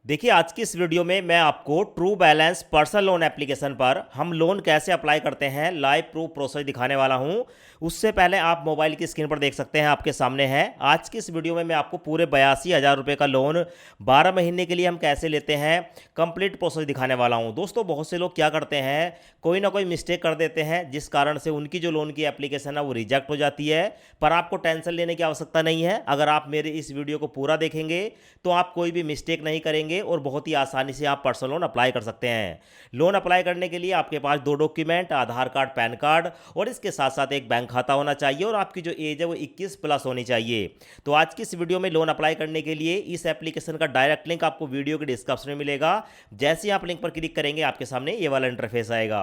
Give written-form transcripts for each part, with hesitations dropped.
देखिए आज की इस वीडियो में मैं आपको true balance personal loan application पर हम लोन कैसे अप्लाई करते हैं लाइव प्रूफ प्रोसेस दिखाने वाला हूं। उससे पहले आप मोबाइल की स्क्रीन पर देख सकते हैं, आपके सामने है। आज की इस वीडियो में मैं आपको पूरे 82,000 रुपये का लोन 12 महीने के लिए हम कैसे लेते हैं कंप्लीट प्रोसेस दिखाने वाला हूं। दोस्तों बहुत से लोग क्या करते हैं, कोई ना कोई मिस्टेक कर देते हैं जिस कारण से उनकी जो लोन की एप्लीकेशन है वो रिजेक्ट हो जाती है। पर आपको टेंशन लेने की आवश्यकता नहीं है। अगर आप मेरे इस वीडियो को पूरा देखेंगे तो आप कोई भी मिस्टेक नहीं करेंगे और बहुत ही आसानी से आप पर्सनल लोन अप्लाई कर सकते हैं। लोन अप्लाई करने के लिए आपके पास दो डॉक्यूमेंट, आधार कार्ड, पैन कार्ड और इसके साथ साथ एक बैंक खाता होना चाहिए और आपकी जो एज है वो 21 प्लस होनी चाहिए। तो आज की इस वीडियो में लोन अप्लाई करने के लिए इस एप्लीकेशन का डायरेक्ट लिंक आपको वीडियो के डिस्क्रिप्शन में मिलेगा। जैसे ही आप लिंक पर क्लिक करेंगे आपके सामने ये वाला इंटरफेस आएगा।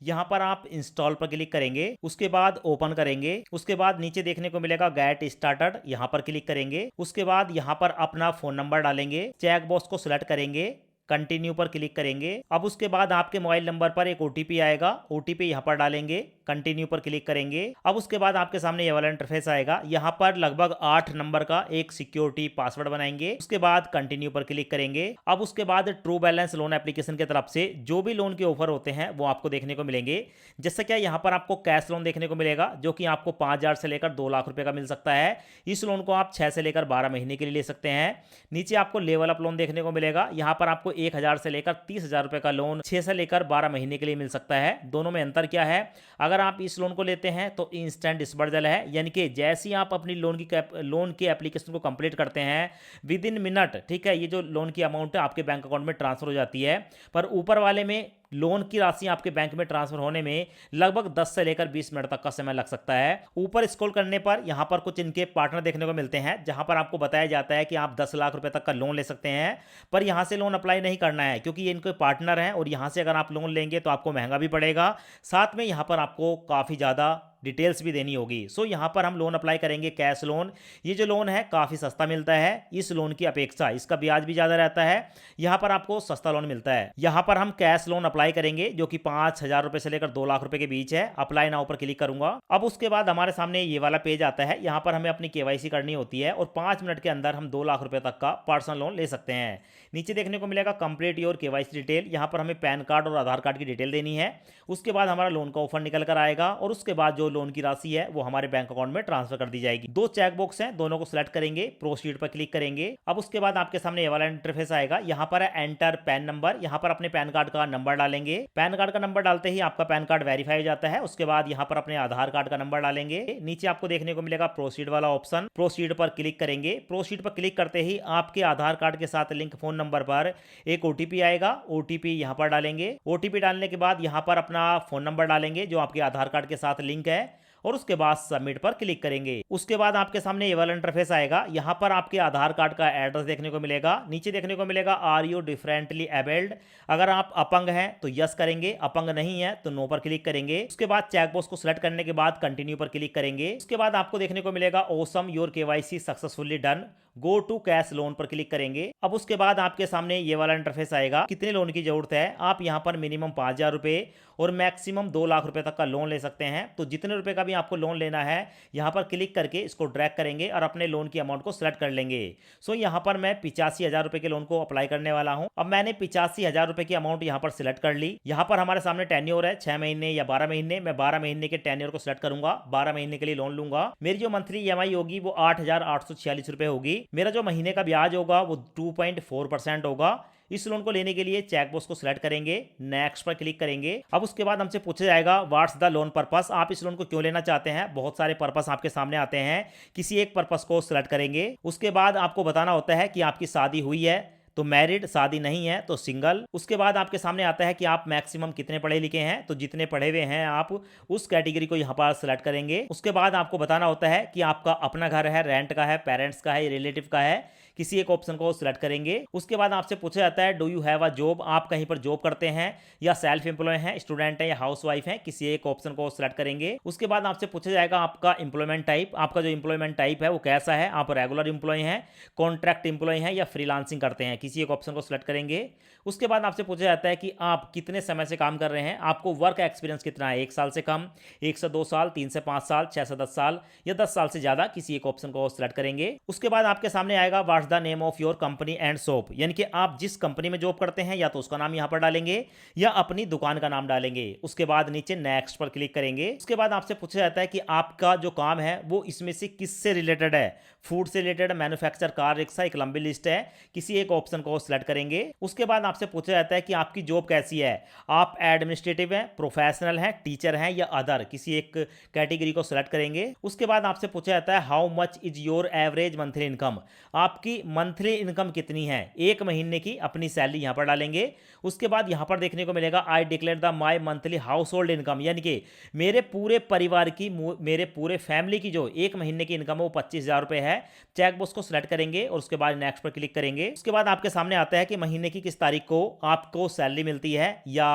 यहाँ पर आप इंस्टॉल पर क्लिक करेंगे, उसके बाद ओपन करेंगे, उसके बाद नीचे देखने को मिलेगा गेट स्टार्टेड, यहाँ पर क्लिक करेंगे। उसके बाद यहाँ पर अपना फोन नंबर डालेंगे, चेक बॉक्स को सिलेक्ट करेंगे, कंटिन्यू पर क्लिक करेंगे। अब उसके बाद आपके मोबाइल नंबर पर एक ओटीपी आएगा, ओटीपी यहाँ पर डालेंगे, कंटिन्यू पर क्लिक करेंगे। अब उसके बाद आपके सामने ये वाला इंटरफेस आएगा। यहाँ पर लगभग 8 नंबर का एक सिक्योरिटी पासवर्ड बनाएंगे, उसके बाद कंटिन्यू पर क्लिक करेंगे। अब उसके बाद ट्रू बैलेंस लोन एप्लीकेशन की तरफ से जो भी लोन के ऑफर होते हैं वो आपको देखने को मिलेंगे। जैसे क्या यहाँ पर आपको कैश लोन देखने को मिलेगा जो कि आपको 5,000 से लेकर 2 लाख रुपए का मिल सकता है। इस लोन को आप 6 से लेकर 12 महीने के लिए ले सकते हैं। नीचे आपको लेवल अप लोन देखने को मिलेगा। यहाँ पर आपको 1,000 से लेकर 30,000 रुपए का लोन 6 से लेकर 12 महीने के लिए मिल सकता है। दोनों में अंतर क्या है, अगर आप इस लोन को लेते हैं तो इंस्टेंट डिस्बर्सल है, यानी कि जैसे ही आप अपनी लोन की एप्लीकेशन को कंप्लीट करते हैं विद इन मिनट, ठीक है, ये जो लोन की अमाउंट है आपके बैंक अकाउंट में ट्रांसफर हो जाती है। पर ऊपर वाले में लोन की राशि आपके बैंक में ट्रांसफर होने में लगभग 10 से लेकर 20 मिनट तक का समय लग सकता है। ऊपर स्क्रॉल करने पर यहां पर कुछ इनके पार्टनर देखने को मिलते हैं जहां पर आपको बताया जाता है कि आप 10 लाख रुपए तक का लोन ले सकते हैं। पर यहां से लोन अप्लाई नहीं करना है क्योंकि ये इनके पार्टनर हैं और यहां से अगर आप लोन लेंगे तो आपको महंगा भी पड़ेगा, साथ में यहां पर आपको काफ़ी ज़्यादा डिटेल्स भी देनी होगी। सो यहाँ पर हम लोन अप्लाई करेंगे कैश लोन। ये जो लोन है काफ़ी सस्ता मिलता है इस लोन की अपेक्षा, इसका ब्याज भी ज़्यादा रहता है। यहाँ पर आपको सस्ता लोन मिलता है। यहाँ पर हम कैश लोन अप्लाई करेंगे जो कि 5,000 रुपए से लेकर 2 लाख रुपए के बीच है। अप्लाई नाउ पर क्लिक करूंगा। अब उसके बाद हमारे सामने ये वाला पेज आता है। यहाँ पर हमें अपनी केवाईसी करनी होती है और 5 मिनट के अंदर हम 2 लाख रुपए तक का पर्सनल लोन ले सकते हैं। नीचे देखने को मिलेगा कंप्लीट योर केवाईसी डिटेल। यहाँ पर हमें पैन कार्ड और आधार कार्ड की डिटेल देनी है। उसके बाद हमारा लोन का ऑफर निकल कर आएगा और उसके बाद जो लोन की राशि है वो हमारे बैंक अकाउंट में ट्रांसफर कर दी जाएगी। दो चेक बॉक्स हैं, दोनों को सिलेक्ट करेंगे, प्रोसीड पर क्लिक करेंगे। अब उसके बाद आपके सामने ये वाला इंटरफेस आएगा। यहाँ पर है एंटर पैन नंबर, यहाँ पर अपने पैन कार्ड का नंबर डालेंगे। पैन कार्ड का नंबर डालते ही आपका पैन कार्ड वेरीफाई हो जाता है। उसके बाद यहाँ पर अपने आधार कार्ड का नंबर डालेंगे। नीचे आपको देखने को मिलेगा प्रोसीड वाला ऑप्शन, प्रोसीड पर क्लिक करेंगे। प्रोसीड पर क्लिक करते ही आपके आधार कार्ड के साथ लिंक फोन नंबर पर एक ओटीपी आएगा, ओटीपी यहाँ पर डालेंगे। ओटीपी डालने के बाद यहाँ पर अपना फोन नंबर डालेंगे जो आपके आधार कार्ड के साथ लिंक है और उसके बाद सबमिट पर क्लिक करेंगे। उसके बाद आपके सामने ये वाला इंटरफेस आएगा। यहाँ पर आपके आधार कार्ड का एड्रेस देखने को मिलेगा। नीचे देखने को मिलेगा आर यू डिफरेंटली एबल्ड, अगर आप अपंग हैं तो यस करेंगे, अपंग नहीं है तो नो पर क्लिक करेंगे। उसके बाद चेकबॉक्स को सिलेक्ट करने के बाद कंटिन्यू पर क्लिक करेंगे। उसके बाद आपको देखने को मिलेगा awesome your KYC successfully done, go to cash loan पर क्लिक करेंगे। अब उसके बाद आपके सामने ये वाला इंटरफेस आएगा। कितने लोन की जरूरत है, आप यहाँ पर मिनिमम 5,000 रुपए और मैक्सिमम 2 लाख रुपए तक का लोन ले सकते हैं। तो जितने रुपए का भी आपको लोन लेना है यहाँ पर क्लिक करके इसको ड्रैग करेंगे और अपने लोन की अमाउंट को सिलेक्ट कर लेंगे। सो यहाँ पर मैं 85,000 रुपए के लोन को अप्लाई करने वाला हूँ। अब मैंने 85,000 रुपए की अमाउंट यहाँ पर सिलेक्ट कर ली। यहाँ पर हमारे सामने टेन्योर है 6 महीने या 12 महीने। मैं 12 महीने के टेन्योर को सिलेक्ट करूंगा, 12 महीने के लिए लोन लूंगा। मेरी जो मंथली ईएमआई होगी वो 8,846 रुपए होगी। मेरा जो महीने का ब्याज होगा वो 2.4% होगा। इस लोन को लेने के लिए चेकबॉक्स को सिलेक्ट करेंगे, नेक्स्ट पर क्लिक करेंगे। अब उसके बाद हमसे पूछा जाएगा व्हाट्स द लोन पर्पस, आप इस लोन को क्यों लेना चाहते हैं। बहुत सारे पर्पस आपके सामने आते हैं, किसी एक पर्पस को सिलेक्ट करेंगे। उसके बाद आपको बताना होता है कि आपकी शादी हुई है तो मैरिड, शादी नहीं है तो सिंगल। उसके बाद आपके सामने आता है कि आप मैक्सिमम कितने पढ़े लिखे हैं, तो जितने पढ़े हुए हैं आप उस कैटेगरी को यहाँ पर सिलेक्ट करेंगे। उसके बाद आपको बताना होता है कि आपका अपना घर है, रेंट का है, पेरेंट्स का है, रिलेटिव का है, किसी एक ऑप्शन को सिलेक्ट करेंगे। उसके बाद आपसे पूछा जाता है do you have a job, आप कहीं पर जॉब करते हैं या सेल्फ एम्प्लॉय हैं, स्टूडेंट है या हाउस वाइफ है, किसी एक ऑप्शन को सिलेक्ट करेंगे। उसके बाद आपसे पूछा जाएगा आपका एम्प्लॉयमेंट टाइप, आपका जो एम्प्लॉयमेंट टाइप है वो कैसा है, आप रेगुलर एम्प्लॉय हैं, कॉन्ट्रैक्ट एम्प्लॉय हैं या फ्रीलांसिंग करते हैं, किसी एक ऑप्शन को सिलेक्ट करेंगे। उसके बाद आपसे पूछा जाता है कि आप कितने समय से काम कर रहे हैं, आपको वर्क एक्सपीरियंस कितना है, 1 साल से कम, 1 से 2 साल, 3 से 5 साल, 6 से 10 साल या 10 साल से ज़्यादा, किसी एक ऑप्शन को सिलेक्ट करेंगे। उसके बाद आपके सामने आएगा what's the name of your company and shop, यानी कि आप जिस कंपनी में जॉब करते हैं या तो उसका नाम यहाँ पर डालेंगे या अपनी दुकान का नाम डालेंगे। उसके बाद नीचे नेक्स्ट पर क्लिक करेंगे। उसके बाद आपसे पूछा जाता है कि आपका जो काम है वो इसमें से किससे रिलेटेड है। फूड से रिलेटेड, मैन्युफैक्चर, कार, रिक्शा, एक लंबी लिस्ट है। किसी एक ऑप्शन को सिलेक्ट करेंगे। उसके बाद आपसे पूछा जाता है कि आपकी जॉब कैसी है, आप एडमिनिस्ट्रेटिव हैं, प्रोफेशनल हैं, टीचर हैं या अदर, किसी एक कैटेगरी को सिलेक्ट करेंगे। उसके बाद आपसे पूछा जाता है how much is your average monthly income, आपकी मंथली इनकम कितनी है, एक महीने की अपनी सैलरी यहां पर डालेंगे। उसके बाद यहां पर देखने को मिलेगा I declare the my monthly house hold income, यानी कि मेरे पूरे परिवार की, मेरे पूरे फैमिली की जो एक महीने की इनकम है वो 25,000 रुपए है। चेक बॉक्स को सिलेक्ट करेंगे और उसके बाद नेक्स्ट पर क्लिक करेंगे। उसके बाद आपके सामने आता है कि महीने की किस तारीख को आपको सैलरी मिलती है या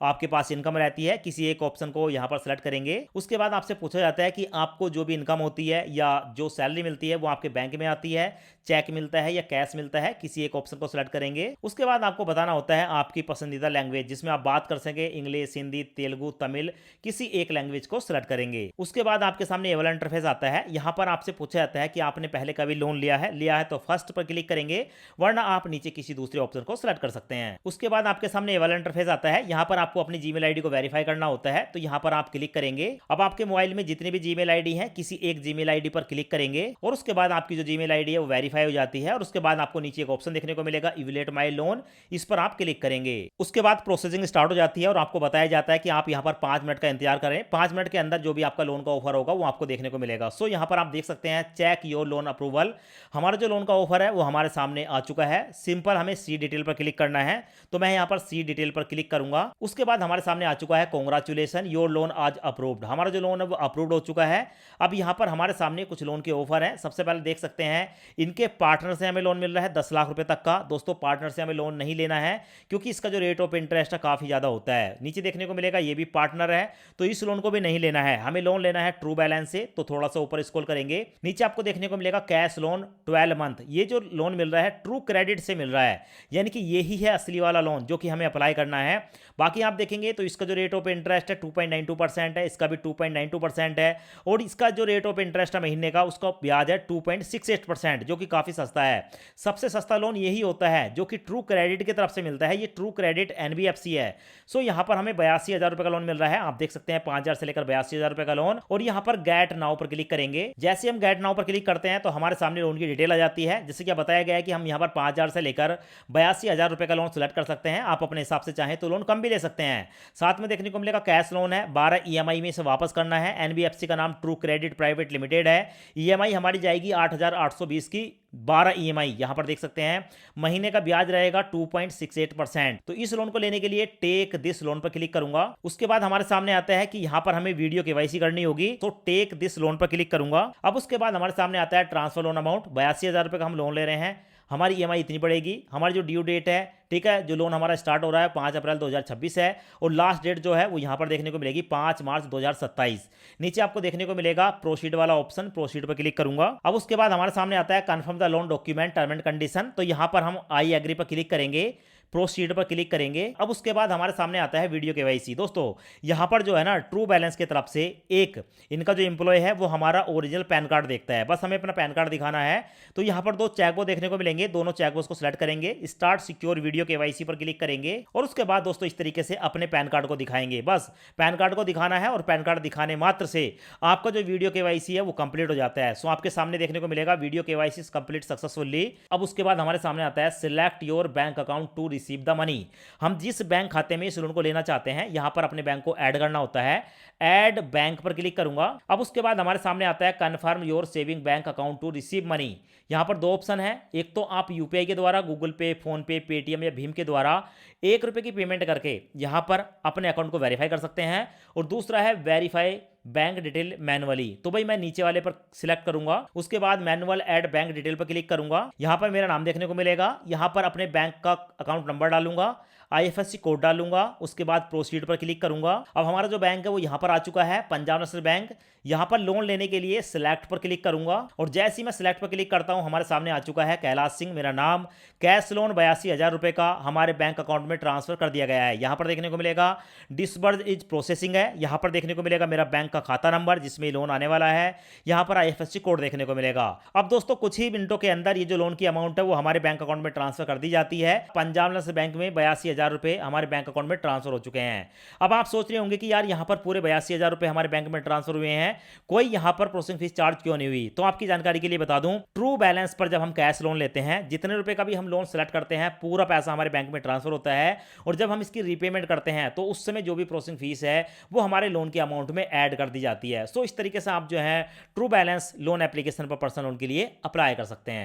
आपके पास इनकम रहती है, किसी एक ऑप्शन को यहां पर सिलेक्ट करेंगे। उसके बाद आपसे पूछा जाता है कि आपको जो भी इनकम होती है या जो सैलरी मिलती है वो आपके बैंक में आती है, चेक मिलता है या कैश मिलता है, किसी एक ऑप्शन को सिलेक्ट करेंगे। उसके बाद आपको बताना होता है आपकी पसंदीदा लैंग्वेज जिसमें आप बात कर सके, इंग्लिश, हिंदी, तेलुगु, तमिल, किसी एक लैंग्वेज को सिलेक्ट करेंगे। उसके बाद आपके सामने ये वाला इंटरफेस आता है। यहां पर आपसे पूछा जाता है कि आपने पहले कभी लोन लिया है तो फर्स्ट पर क्लिक करेंगे, वरना आप नीचे किसी दूसरे ऑप्शन को सिलेक्ट कर सकते हैं। उसके बाद आपके सामने ये वाला इंटरफेस आता है। यहां पर आपको अपनी जीमेल आईडी को वेरीफाई करना होता है, तो यहां पर आप क्लिक करेंगे। अब आपके मोबाइल में जितनी भी जीमेल आईडी है, किसी एक जीमेल आईडी पर क्लिक करेंगे और उसके बाद आपकी जो जीमेल आईडी है वो वेरीफाई हो जाती है। और उसके बाद आपको नीचे एक ऑप्शन देखने को मिलेगा इवैल्यूएट माय लोन, इस पर आप क्लिक करेंगे। उसके बाद प्रोसेसिंग स्टार्ट हो जाती है और आपको बताया जाता है कि आप यहां पर 5 मिनट का इंतजार करें। 5 मिनट के अंदर जो भी आपका लोन का ऑफर होगा वो आपको देखने को मिलेगा। सो यहां पर आप देख सकते हैं चेक योर लोन अप्रूवल, हमारा जो लोन का ऑफर है वो हमारे सामने आ चुका है। सिंपल हमें सी डिटेल पर क्लिक करना है, तो मैं यहां पर सी डिटेल पर क्लिक करूंगा। उसके बाद हमारे सामने आ चुका है कांग्रेचुलेशन योर लोन आज अप्रूव्ड, हमारा जो लोन है वो अप्रूव्ड हो चुका है। अब यहां पर हमारे सामने कुछ लोन के ऑफर हैं। सबसे पहले देख सकते हैं इनके पार्टनर से हमें लोन मिल रहा है 10 लाख रुपए तक का। दोस्तों पार्टनर से हमें लोन नहीं लेना है क्योंकि इसका जो रेट ऑफ इंटरेस्ट है काफी ज्यादा होता है। नीचे देखने को मिलेगा ये भी पार्टनर है, तो इस लोन को भी नहीं लेना है। हमें लोन लेना है ट्रू बैलेंस से, तो थोड़ा सा ऊपर स्क्रॉल करेंगे, नीचे आपको देखने को मिलेगा कैश लोन 12 मंथ। ये जो लोन मिल रहा है ट्रू क्रेडिट से मिल रहा है, यानी कि यही है असली वाला लोन जो कि हमें अप्लाई करना है। बाकी आप देखेंगे तो इसका जो रेट ऑफ इंटरेस्ट है 2.92% है, इसका भी 2.92% है और इसका जो रेट ऑफ इंटरेस्ट है महीने का उसका ब्याज है 2.68%, जो कि काफी सस्ता है। सबसे सस्ता लोन यही होता है जो कि ट्रू क्रेडिट की तरफ से मिलता है। ये ट्रू क्रेडिट एनबीएफसी है। सो यहां पर हमें 82,000 रुपए का लोन मिल रहा है। आप देख सकते हैं 5,000 से लेकर 82,000 रुपए का लोन। और यहां पर गेट नाउ पर क्लिक करेंगे। जैसे हम गेट नाउ पर क्लिक करते हैं तो हमारे सामने लोन की डिटेल आ जाती है। जैसे कि बताया गया है कि हम यहां पर 5,000 से लेकर 82,000 रुपए का लोन सिलेक्ट कर सकते हैं। आप अपने हिसाब से चाहें तो लोन कम भी ले सकते हैं। साथ में देखने को मिलेगा कैश लोन है, 12 ईएमआई में इसे वापस करना है। एनबीएफसी का नाम ट्रू क्रेडिट प्राइवेट लिमिटेड है। ईएमआई हमारी जाएगी 8,820 की, 12 ईएमआई। यहां पर देख सकते हैं महीने का ब्याज रहेगा 2.68%। तो इस लोन को लेने के लिए टेक दिस लोन पर क्लिक करूंगा। उसके बाद हमारे सामने आता है कि यहां पर हमें वीडियो केवाईसी करनी होगी, तो टेक दिस लोन पर क्लिक करूंगा। अब उसके बाद हमारे सामने आता है ट्रांसफर लोन अमाउंट, 82,000 रुपए का हम लोन ले रहे हैं। हमारी ईएमआई इतनी पड़ेगी। हमारी जो ड्यू डेट है, ठीक है, जो लोन हमारा स्टार्ट हो रहा है 5 अप्रैल 2026 है और लास्ट डेट जो है वो यहां पर देखने को मिलेगी 5 मार्च 2027। नीचे आपको देखने को मिलेगा प्रोसीड वाला ऑप्शन, प्रोसीड पर क्लिक करूंगा। अब उसके बाद हमारे सामने आता है confirm the loan document term and condition, तो यहां पर हम आई एग्री पर क्लिक करेंगे, प्रोसीड पर क्लिक करेंगे। अब उसके बाद हमारे सामने आता है वीडियो केवाईसी। दोस्तों यहां पर जो है ना ट्रू बैलेंस की तरफ से एक इनका जो एम्प्लॉय है वो हमारा ओरिजिनल पैन कार्ड देखता है। बस हमें अपना पैन कार्ड दिखाना है। तो यहां पर 2 चेकबॉक्स देखने को मिलेंगे, दोनों चेकबॉक्स को सिलेक्ट करेंगे, स्टार्ट सिक्योर वीडियो केवाईसी पर क्लिक करेंगे और उसके बाद दोस्तों इस तरीके से अपने पैन कार्ड को दिखाएंगे। बस पैन कार्ड को दिखाना है और पैन कार्ड दिखाने मात्र से आपका जो वीडियो केवाईसी है वो कंप्लीट हो जाता है। सो आपके सामने देखने को मिलेगा video KYC is complete successfully. अब उसके बाद हमारे सामने आता है select your bank account to receive the money. हम जिस बैंक खाते में इस लोन को लेना चाहते हैं यहां पर अपने बैंक को ऐड करना होता है। ऐड बैंक पर क्लिक करूंगा। अब उसके बाद हमारे सामने आता है confirm your saving bank account to receive money. यहां पर 2 ऑप्शन है, एक तो आप यूपीआई के द्वारा, गूगल पे, फोन पे, पेटीएम या भीम के द्वारा 1 रुपए की पेमेंट करके यहां पर अपने अकाउंट को वेरीफाई कर सकते हैं और दूसरा है वेरीफाई बैंक डिटेल मैनुअली। तो भाई मैं नीचे वाले पर सिलेक्ट करूंगा। उसके बाद मैनुअल ऐड बैंक डिटेल पर क्लिक करूंगा। यहां पर मेरा नाम देखने को मिलेगा। यहां पर अपने बैंक का अकाउंट नंबर डालूंगा, आईएफएससी कोड डालूंगा। उसके बाद प्रोसीड पर क्लिक करूंगा। अब हमारा जो बैंक है वो यहां पर आ चुका है, पंजाब नेशनल बैंक। यहां पर लोन लेने के लिए सिलेक्ट पर क्लिक करूंगा और जैसे ही मैं सिलेक्ट पर क्लिक करता हूं हमारे सामने आ चुका है कैलाश सिंह मेरा नाम। कैश लोन 82,000 रुपए का हमारे बैंक अकाउंट में ट्रांसफर कर दिया गया है। यहां पर देखने को मिलेगा डिसबर्स इज प्रोसेसिंग है। यहां पर देखने को मिलेगा मेरा बैंक का खाता नंबर जिसमें लोन आने वाला है, यहाँ पर IFSC कोड देखने को मिलेगा। अब दोस्तों कुछ ही मिनटों के अंदर ये जो लोन की अमाउंट है वो हमारे बैंक अकाउंट में ट्रांसफर कर दी जाती है। पंजाब नेशनल बैंक में 82,000 रुपए हमारे बैंक अकाउंट में ट्रांसफर हो चुके हैं। अब आप सोच रहे होंगे कि यार यहाँ पर पूरे 82,000 रुपए हमारे बैंक में ट्रांसफर हुए हैं, कोई यहाँ पर प्रोसेसिंग फीस चार्ज क्यों नहीं हुई? तो आपकी जानकारी के लिए बता दूं, ट्रू बैलेंस पर जब हम कैश लोन लेते हैं, जितने रुपए का भी हम लोन सेलेक्ट करते हैं, पूरा पैसा हमारे बैंक में ट्रांसफर होता है और जब हम इसकी रीपेमेंट करते हैं तो उस समय जो भी प्रोसेसिंग फीस है वो हमारे लोन की अमाउंट में ऐड कर दी जाती है। सो इस तरीके से आप जो है ट्रू बैलेंस लोन एप्लीकेशन पर पर्सनल लोन के लिए अप्लाई कर सकते हैं।